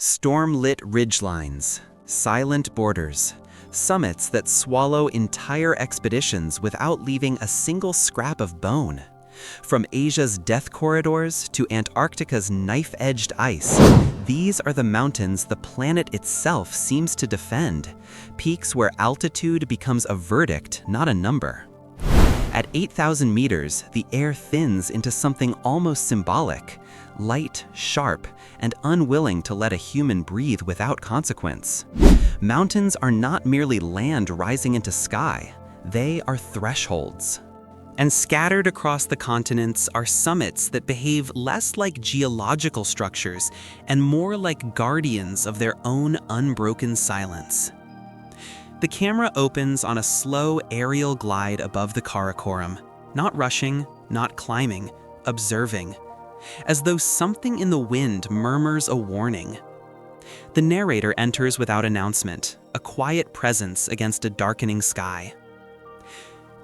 Storm-lit ridgelines, silent borders, summits that swallow entire expeditions without leaving a single scrap of bone. From Asia's death corridors to Antarctica's knife-edged ice, these are the mountains the planet itself seems to defend, peaks where altitude becomes a verdict, not a number. At 8,000 meters, the air thins into something almost symbolic, light, sharp, and unwilling to let a human breathe without consequence. Mountains are not merely land rising into sky, they are thresholds. And scattered across the continents are summits that behave less like geological structures and more like guardians of their own unbroken silence. The camera opens on a slow aerial glide above the Karakoram, not rushing, not climbing, observing, as though something in the wind murmurs a warning. The narrator enters without announcement, a quiet presence against a darkening sky.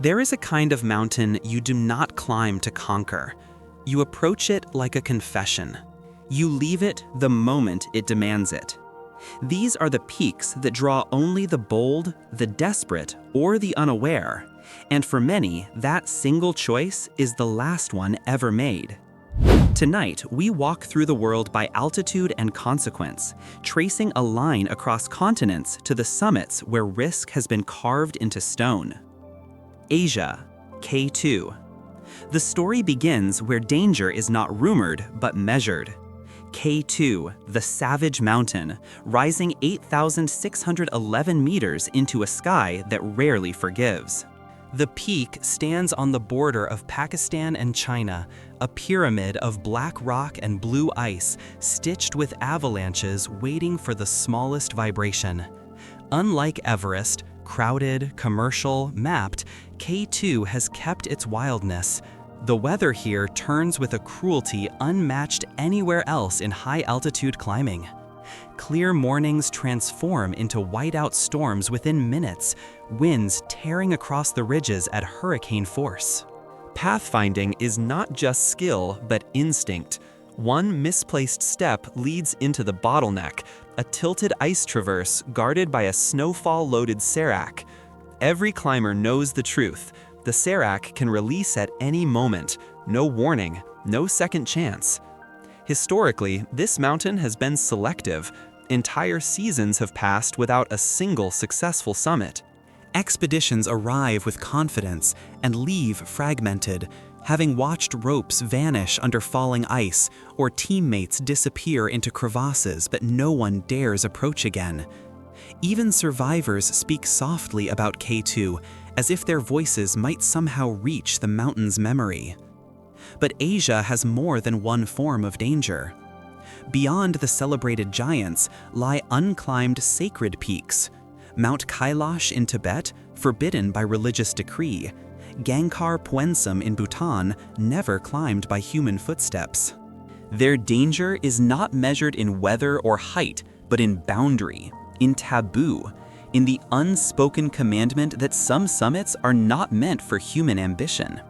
There is a kind of mountain you do not climb to conquer. You approach it like a confession. You leave it the moment it demands it. These are the peaks that draw only the bold, the desperate, or the unaware, and for many, that single choice is the last one ever made. Tonight, we walk through the world by altitude and consequence, tracing a line across continents to the summits where risk has been carved into stone. Asia, K2. The story begins where danger is not rumored, but measured. K2, the savage mountain, rising 8,611 meters into a sky that rarely forgives. The peak stands on the border of Pakistan and China, a pyramid of black rock and blue ice stitched with avalanches waiting for the smallest vibration. Unlike Everest, crowded, commercial, mapped, K2 has kept its wildness. The weather here turns with a cruelty unmatched anywhere else in high-altitude climbing. Clear mornings transform into whiteout storms within minutes, winds tearing across the ridges at hurricane force. Pathfinding is not just skill, but instinct. One misplaced step leads into the bottleneck, a tilted ice traverse guarded by a snowfall-loaded serac. Every climber knows the truth. The serac can release at any moment, no warning, no second chance. Historically, this mountain has been selective. Entire seasons have passed without a single successful summit. Expeditions arrive with confidence and leave fragmented, having watched ropes vanish under falling ice or teammates disappear into crevasses but no one dares approach again. Even survivors speak softly about K2, as if their voices might somehow reach the mountain's memory. But Asia has more than one form of danger. Beyond the celebrated giants lie unclimbed sacred peaks. Mount Kailash in Tibet, forbidden by religious decree. Gangkhar Puensum in Bhutan, never climbed by human footsteps. Their danger is not measured in weather or height, but in boundary, in taboo, in the unspoken commandment that some summits are not meant for human ambition.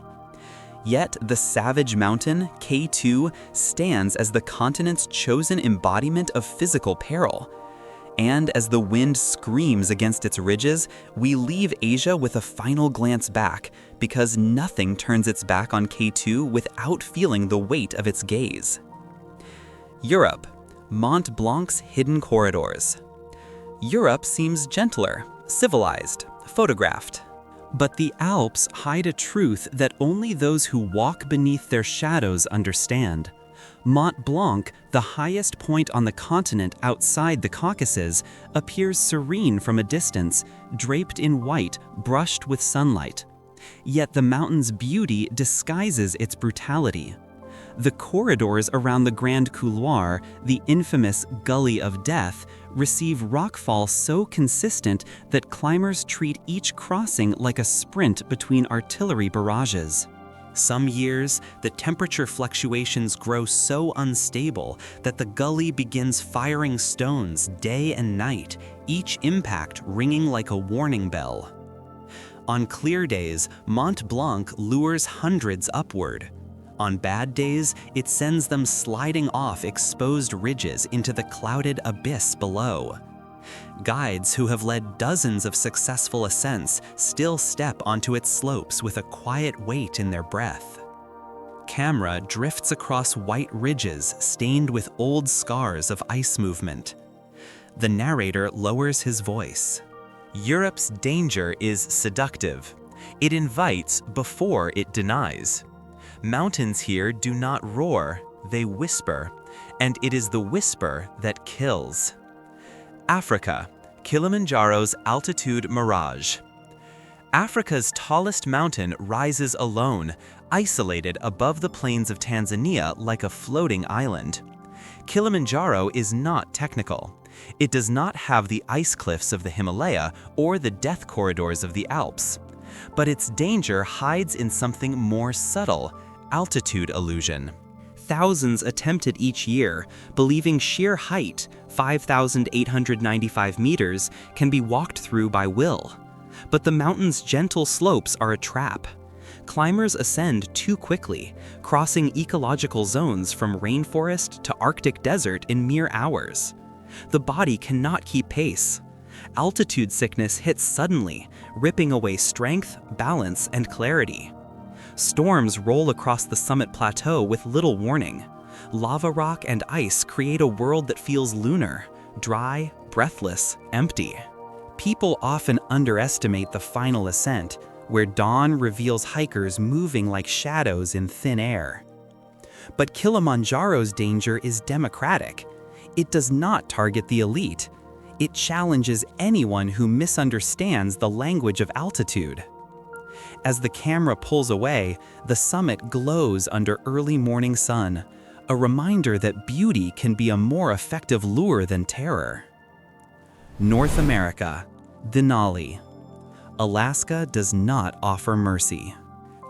Yet the savage mountain, K2, stands as the continent's chosen embodiment of physical peril. And as the wind screams against its ridges, we leave Asia with a final glance back, because nothing turns its back on K2 without feeling the weight of its gaze. Europe, Mont Blanc's hidden corridors. Europe seems gentler, civilized, photographed. But the Alps hide a truth that only those who walk beneath their shadows understand. Mont Blanc, the highest point on the continent outside the Caucasus, appears serene from a distance, draped in white, brushed with sunlight. Yet the mountain's beauty disguises its brutality. The corridors around the Grand Couloir, the infamous Gully of Death, receive rockfall so consistent that climbers treat each crossing like a sprint between artillery barrages. Some years, the temperature fluctuations grow so unstable that the gully begins firing stones day and night, each impact ringing like a warning bell. On clear days, Mont Blanc lures hundreds upward. On bad days, it sends them sliding off exposed ridges into the clouded abyss below. Guides who have led dozens of successful ascents still step onto its slopes with a quiet weight in their breath. Camera drifts across white ridges stained with old scars of ice movement. The narrator lowers his voice. Europe's danger is seductive. It invites before it denies. Mountains here do not roar, they whisper, and it is the whisper that kills. Africa, Kilimanjaro's altitude mirage. Africa's tallest mountain rises alone, isolated above the plains of Tanzania like a floating island. Kilimanjaro is not technical. It does not have the ice cliffs of the Himalaya or the death corridors of the Alps. But its danger hides in something more subtle: altitude illusion. Thousands attempt it each year, believing sheer height, 5,895 meters, can be walked through by will. But the mountain's gentle slopes are a trap. Climbers ascend too quickly, crossing ecological zones from rainforest to Arctic desert in mere hours. The body cannot keep pace. Altitude sickness hits suddenly, ripping away strength, balance, and clarity. Storms roll across the summit plateau with little warning. Lava rock and ice create a world that feels lunar, dry, breathless, empty. People often underestimate the final ascent, where dawn reveals hikers moving like shadows in thin air. But Kilimanjaro's danger is democratic. It does not target the elite. It challenges anyone who misunderstands the language of altitude. As the camera pulls away, the summit glows under early morning sun, a reminder that beauty can be a more effective lure than terror. North America, Denali. Alaska does not offer mercy.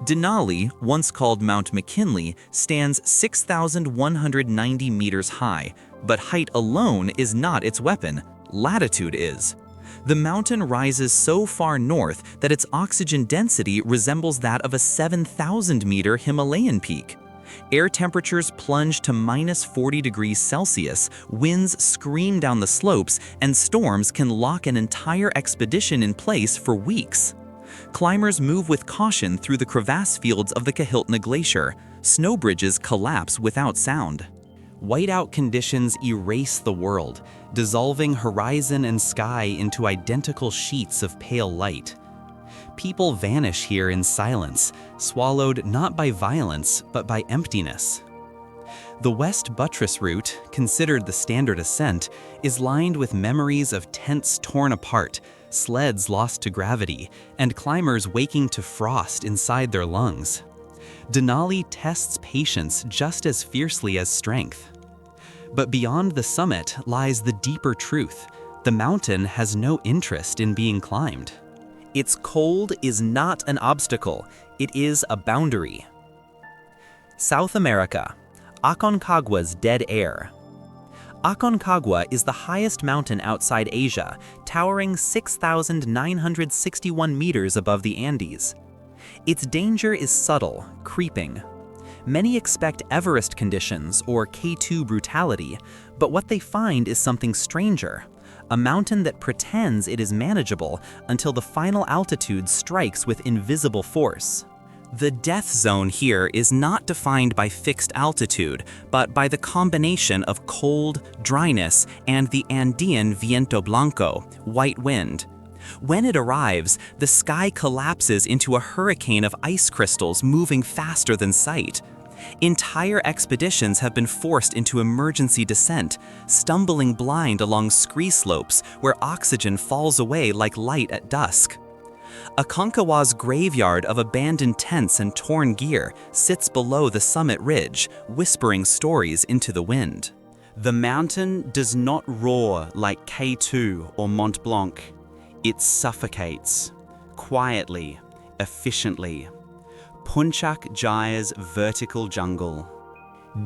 Denali, once called Mount McKinley, stands 6,190 meters high, but height alone is not its weapon. Latitude is. The mountain rises so far north that its oxygen density resembles that of a 7,000-meter Himalayan peak. Air temperatures plunge to minus 40 degrees Celsius, winds scream down the slopes, and storms can lock an entire expedition in place for weeks. Climbers move with caution through the crevasse fields of the Kahiltna Glacier. Snow bridges collapse without sound. Whiteout conditions erase the world, dissolving horizon and sky into identical sheets of pale light. People vanish here in silence, swallowed not by violence, but by emptiness. The West Buttress route, considered the standard ascent, is lined with memories of tents torn apart, sleds lost to gravity, and climbers waking to frost inside their lungs. Denali tests patience just as fiercely as strength. But beyond the summit lies the deeper truth: the mountain has no interest in being climbed. Its cold is not an obstacle, it is a boundary. South America, Aconcagua's dead air. Aconcagua is the highest mountain outside Asia, towering 6,961 meters above the Andes. Its danger is subtle, creeping. Many expect Everest conditions or K2 brutality, but what they find is something stranger: a mountain that pretends it is manageable until the final altitude strikes with invisible force. The death zone here is not defined by fixed altitude, but by the combination of cold, dryness, and the Andean viento blanco, white wind. When it arrives, the sky collapses into a hurricane of ice crystals moving faster than sight. Entire expeditions have been forced into emergency descent, stumbling blind along scree slopes where oxygen falls away like light at dusk. Aconcagua's graveyard of abandoned tents and torn gear sits below the summit ridge, whispering stories into the wind. The mountain does not roar like K2 or Mont Blanc. It suffocates, quietly, efficiently. Puncak Jaya's vertical jungle.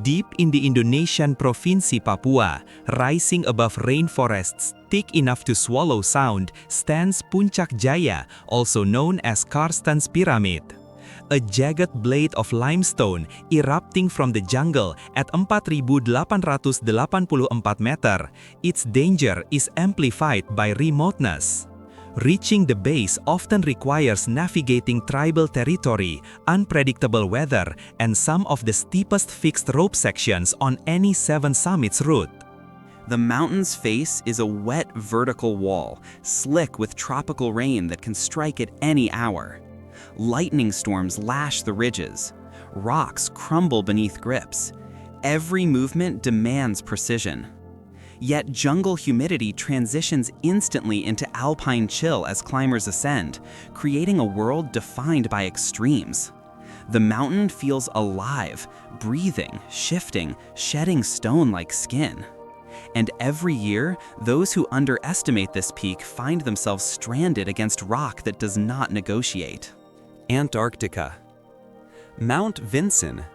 Deep in the Indonesian province Papua, rising above rainforests thick enough to swallow sound, stands Puncak Jaya, also known as Karstan's Pyramid. a jagged blade of limestone erupting from the jungle at 4.884 meter, its danger is amplified by remoteness. Reaching the base often requires navigating tribal territory, unpredictable weather, and some of the steepest fixed rope sections on any 7 summits route. The mountain's face is a wet vertical wall, slick with tropical rain that can strike at any hour. Lightning storms lash the ridges. Rocks crumble beneath grips. Every movement demands precision. Yet jungle humidity transitions instantly into alpine chill as climbers ascend, creating a world defined by extremes. The mountain feels alive, breathing, shifting, shedding stone like skin. And every year, those who underestimate this peak find themselves stranded against rock that does not negotiate. Antarctica. Mount Vinson.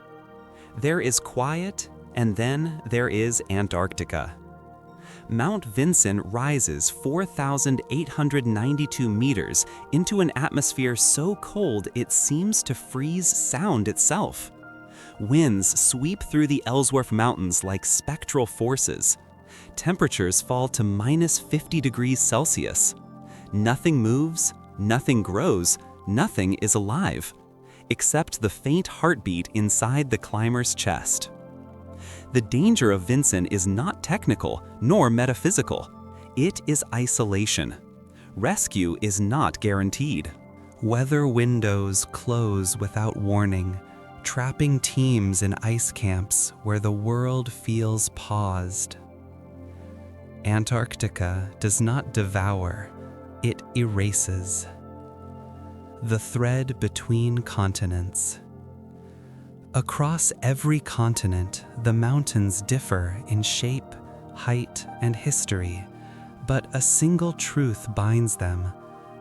There is quiet, and then there is Antarctica. Mount Vinson rises 4,892 meters into an atmosphere so cold it seems to freeze sound itself. Winds sweep through the Ellsworth Mountains like spectral forces. Temperatures fall to -50 degrees Celsius. Nothing moves, nothing grows, nothing is alive, except the faint heartbeat inside the climber's chest. The danger of Vinson is not technical nor metaphysical. It is isolation. Rescue is not guaranteed. Weather windows close without warning, trapping teams in ice camps where the world feels paused. Antarctica does not devour, it erases. The thread between continents. Across every continent, the mountains differ in shape, height, and history, but a single truth binds them.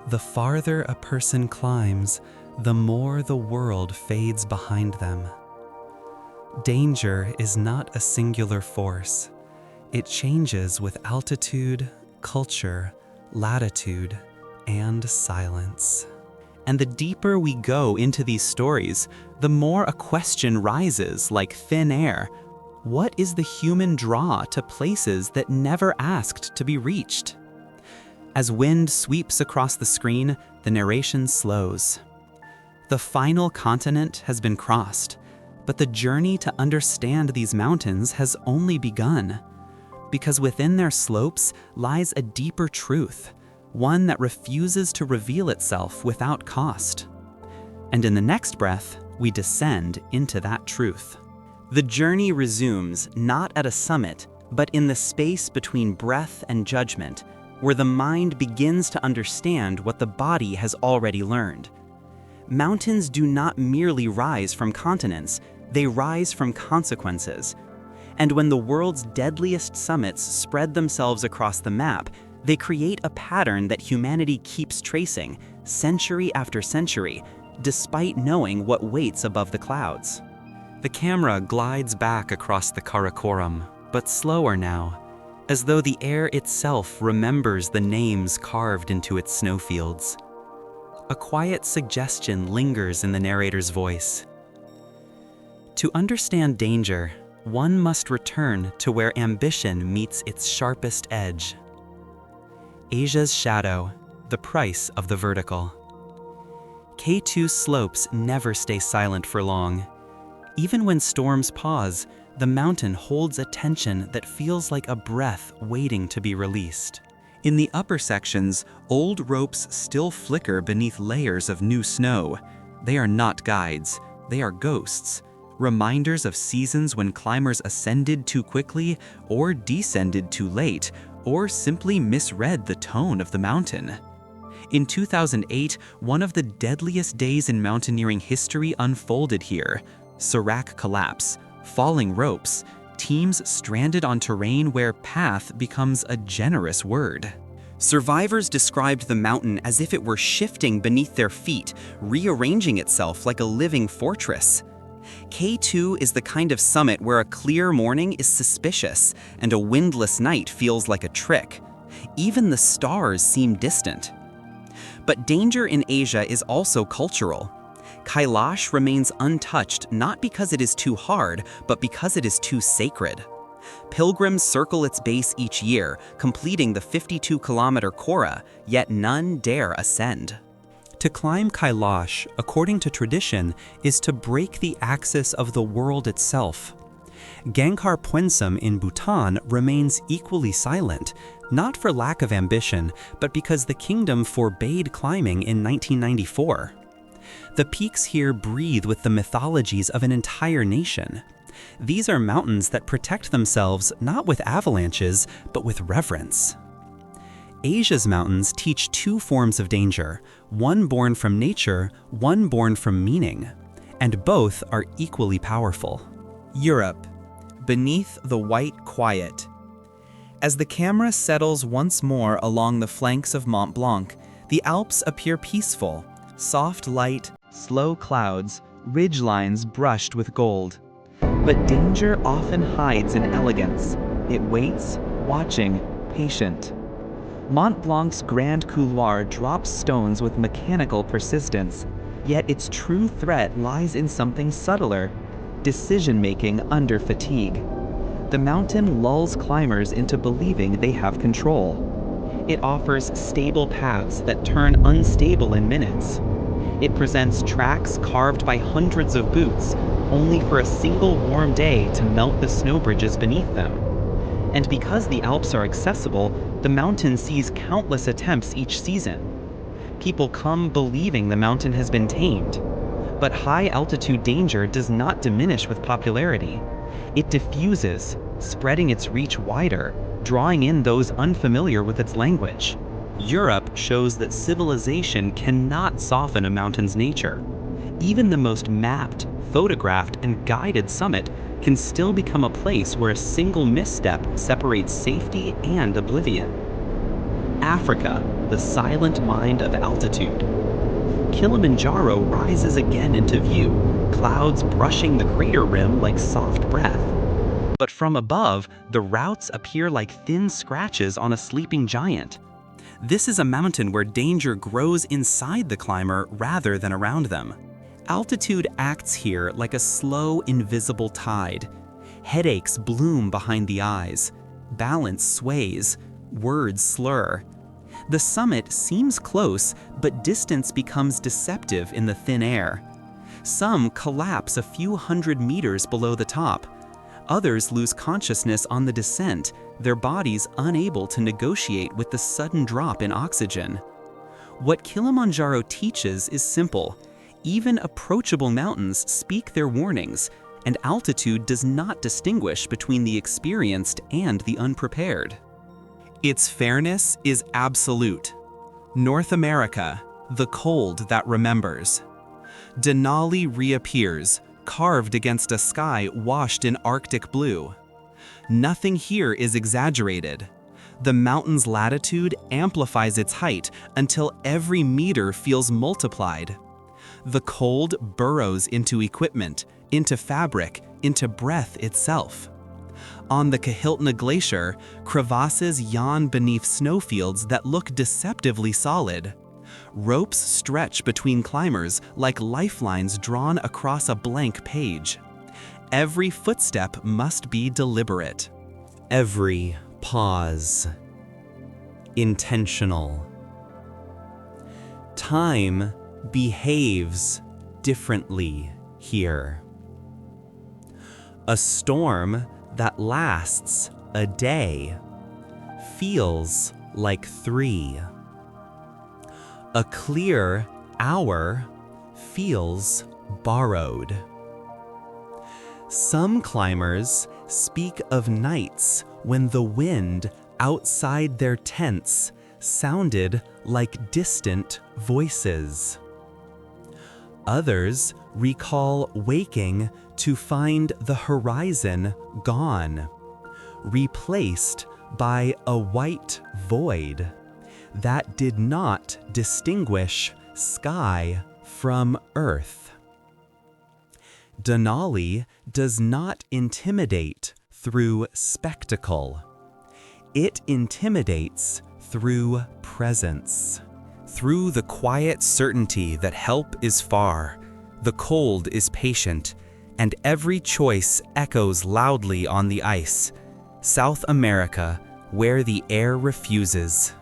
The farther a person climbs, the more the world fades behind them. Danger is not a singular force. It changes with altitude, culture, latitude, and silence. And the deeper we go into these stories, the more a question rises like thin air. What is the human draw to places that never asked to be reached? As wind sweeps across the screen, the narration slows. The final continent has been crossed, but the journey to understand these mountains has only begun. Because within their slopes lies a deeper truth, one that refuses to reveal itself without cost. And in the next breath, we descend into that truth. The journey resumes not at a summit, but in the space between breath and judgment, where the mind begins to understand what the body has already learned. Mountains do not merely rise from continents, they rise from consequences. And when the world's deadliest summits spread themselves across the map, they create a pattern that humanity keeps tracing, century after century, despite knowing what waits above the clouds. The camera glides back across the Karakoram, but slower now, as though the air itself remembers the names carved into its snowfields. A quiet suggestion lingers in the narrator's voice. To understand danger, one must return to where ambition meets its sharpest edge. Asia's shadow, the price of the vertical. K2's slopes never stay silent for long. Even when storms pause, the mountain holds a tension that feels like a breath waiting to be released. In the upper sections, old ropes still flicker beneath layers of new snow. They are not guides, they are ghosts, reminders of seasons when climbers ascended too quickly or descended too late, or simply misread the tone of the mountain. In 2008, one of the deadliest days in mountaineering history unfolded here. Serac collapse, falling ropes, teams stranded on terrain where path becomes a generous word. Survivors described the mountain as if it were shifting beneath their feet, rearranging itself like a living fortress. K2 is the kind of summit where a clear morning is suspicious and a windless night feels like a trick. Even the stars seem distant. But danger in Asia is also cultural. Kailash remains untouched not because it is too hard, but because it is too sacred. Pilgrims circle its base each year, completing the 52-kilometer Kora, yet none dare ascend. To climb Kailash, according to tradition, is to break the axis of the world itself. Gangkhar Puensum in Bhutan remains equally silent, not for lack of ambition, but because the kingdom forbade climbing in 1994. The peaks here breathe with the mythologies of an entire nation. These are mountains that protect themselves not with avalanches, but with reverence. Asia's mountains teach two forms of danger, one born from nature, one born from meaning, and both are equally powerful. Europe, beneath the white quiet. As the camera settles once more along the flanks of Mont Blanc, the Alps appear peaceful, soft light, slow clouds, ridgelines brushed with gold. But danger often hides in elegance. It waits, watching, patient. Mont Blanc's Grand Couloir drops stones with mechanical persistence, yet its true threat lies in something subtler: decision-making under fatigue. The mountain lulls climbers into believing they have control. It offers stable paths that turn unstable in minutes. It presents tracks carved by hundreds of boots, only for a single warm day to melt the snow bridges beneath them. And because the Alps are accessible, the mountain sees countless attempts each season. People come believing the mountain has been tamed. But high-altitude danger does not diminish with popularity. It diffuses, spreading its reach wider, drawing in those unfamiliar with its language. Europe shows that civilization cannot soften a mountain's nature. Even the most mapped, photographed, and guided summit can still become a place where a single misstep separates safety and oblivion. Africa, the silent mind of altitude. Kilimanjaro rises again into view, clouds brushing the crater rim like soft breath. But from above, the routes appear like thin scratches on a sleeping giant. This is a mountain where danger grows inside the climber rather than around them. Altitude acts here like a slow, invisible tide. Headaches bloom behind the eyes. Balance sways. Words slur. The summit seems close, but distance becomes deceptive in the thin air. Some collapse a few hundred meters below the top. Others lose consciousness on the descent, their bodies unable to negotiate with the sudden drop in oxygen. What Kilimanjaro teaches is simple. Even approachable mountains speak their warnings, and altitude does not distinguish between the experienced and the unprepared. Its fairness is absolute. North America, the cold that remembers. Denali reappears, carved against a sky washed in Arctic blue. Nothing here is exaggerated. The mountain's latitude amplifies its height until every meter feels multiplied. The cold burrows into equipment, into fabric, into breath itself. On the Kahiltna Glacier, crevasses yawn beneath snowfields that look deceptively solid. Ropes stretch between climbers like lifelines drawn across a blank page. Every footstep must be deliberate. Every pause intentional. Time behaves differently here. A storm that lasts a day feels like 3. A clear hour feels borrowed. Some climbers speak of nights when the wind outside their tents sounded like distant voices. Others recall waking to find the horizon gone, replaced by a white void that did not distinguish sky from earth. Denali does not intimidate through spectacle. It intimidates through presence. Through the quiet certainty that help is far, The cold is patient, and every choice echoes loudly on the ice. South America, where the air refuses.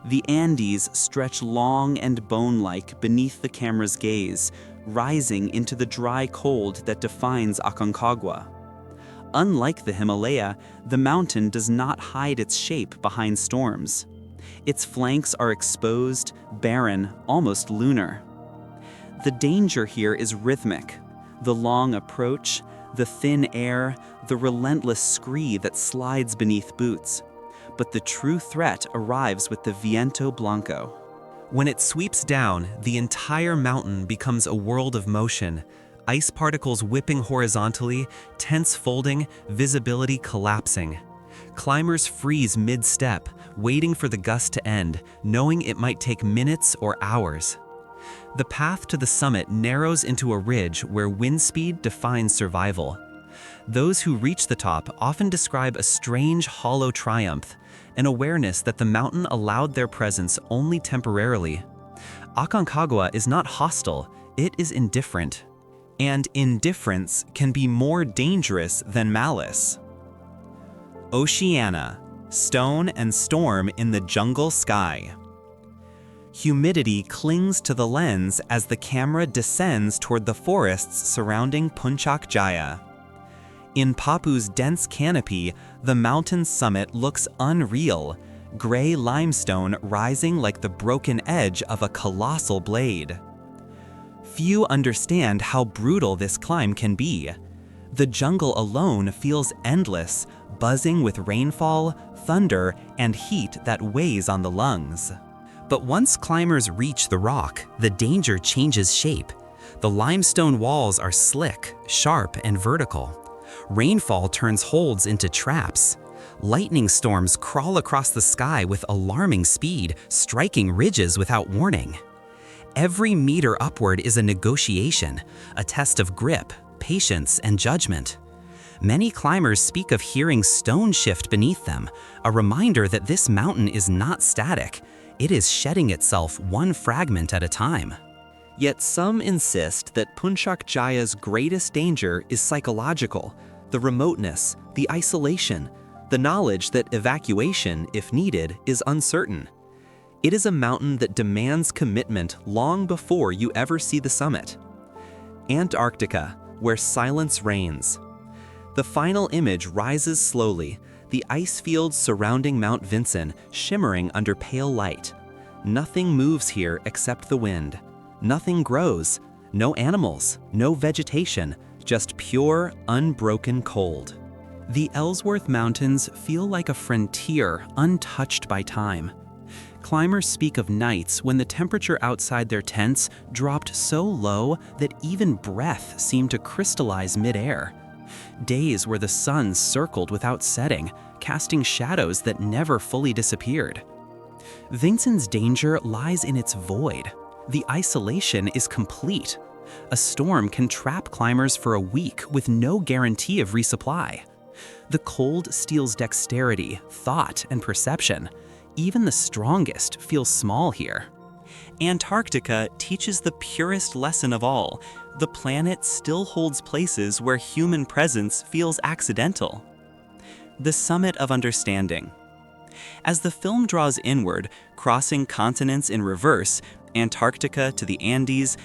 The Andes stretch long and bone-like beneath the camera's gaze, rising into the dry cold that defines Aconcagua. Unlike the Himalaya, the mountain does not hide its shape behind storms. Its flanks are exposed, barren, almost lunar. The danger here is rhythmic. The long approach, the thin air, the relentless scree that slides beneath boots. But the true threat arrives with the Viento Blanco. When it sweeps down, the entire mountain becomes a world of motion. Ice particles whipping horizontally, tents folding, visibility collapsing. Climbers freeze mid-step, waiting for the gust to end, knowing it might take minutes or hours. The path to the summit narrows into a ridge where wind speed defines survival. Those who reach the top often describe a strange, hollow triumph, an awareness that the mountain allowed their presence only temporarily. Aconcagua is not hostile, it is indifferent. And indifference can be more dangerous than malice. Oceania, stone and storm in the jungle sky. Humidity clings to the lens as the camera descends toward the forests surrounding Puncak Jaya. In Papu's dense canopy, the mountain's summit looks unreal, gray limestone rising like the broken edge of a colossal blade. Few understand how brutal this climb can be. The jungle alone feels endless, buzzing with rainfall, thunder, and heat that weighs on the lungs. But once climbers reach the rock, the danger changes shape. The limestone walls are slick, sharp, and vertical. Rainfall turns holds into traps. Lightning storms crawl across the sky with alarming speed, striking ridges without warning. Every meter upward is a negotiation, a test of grip, patience, and judgment. Many climbers speak of hearing stone shift beneath them, a reminder that this mountain is not static. It is shedding itself one fragment at a time. Yet some insist that Puncak Jaya's greatest danger is psychological, the remoteness, the isolation, the knowledge that evacuation, if needed, is uncertain. It is a mountain that demands commitment long before you ever see the summit. Antarctica, where silence reigns. The final image rises slowly, the ice fields surrounding Mount Vinson shimmering under pale light. Nothing moves here except the wind. Nothing grows, no animals, no vegetation, just pure, unbroken cold. The Ellsworth Mountains feel like a frontier untouched by time. Climbers speak of nights when the temperature outside their tents dropped so low that even breath seemed to crystallize midair. Days where the sun circled without setting, casting shadows that never fully disappeared. Vinson's danger lies in its void. The isolation is complete. A storm can trap climbers for a week with no guarantee of resupply. The cold steals dexterity, thought, and perception. Even the strongest feel small here. Antarctica teaches the purest lesson of all. The planet still holds places where human presence feels accidental. The summit of understanding. As the film draws inward, crossing continents in reverse, Antarctica to the Andes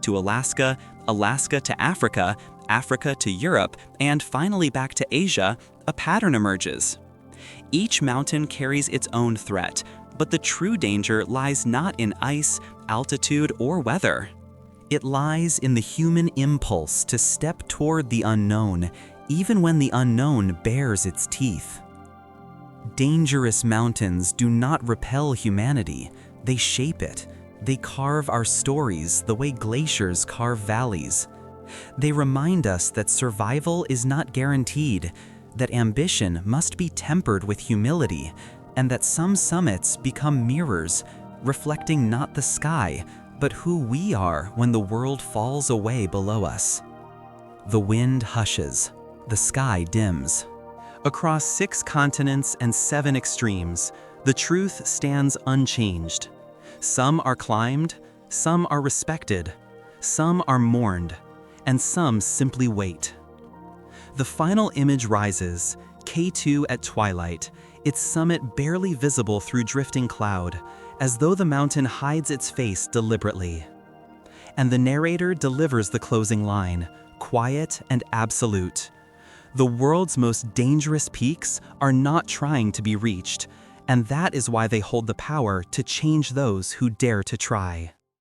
to Alaska, Alaska to Africa, Africa to Europe, and finally back to Asia, a pattern emerges. Each mountain carries its own threat, but the true danger lies not in ice, altitude, or weather. It lies in the human impulse to step toward the unknown, even when the unknown bares its teeth. Dangerous mountains do not repel humanity, they shape it. They carve our stories the way glaciers carve valleys. They remind us that survival is not guaranteed, that ambition must be tempered with humility, and that some summits become mirrors, reflecting not the sky, but who we are when the world falls away below us. The wind hushes, the sky dims. Across 6 continents and 7 extremes, the truth stands unchanged. Some are climbed, some are respected. Some are mourned, and some simply wait. The final image rises, K2 at twilight, its summit barely visible through drifting cloud, as though the mountain hides its face deliberately. And the narrator delivers the closing line, quiet and absolute. The world's most dangerous peaks are not trying to be reached, and that is why they hold the power to change those who dare to try.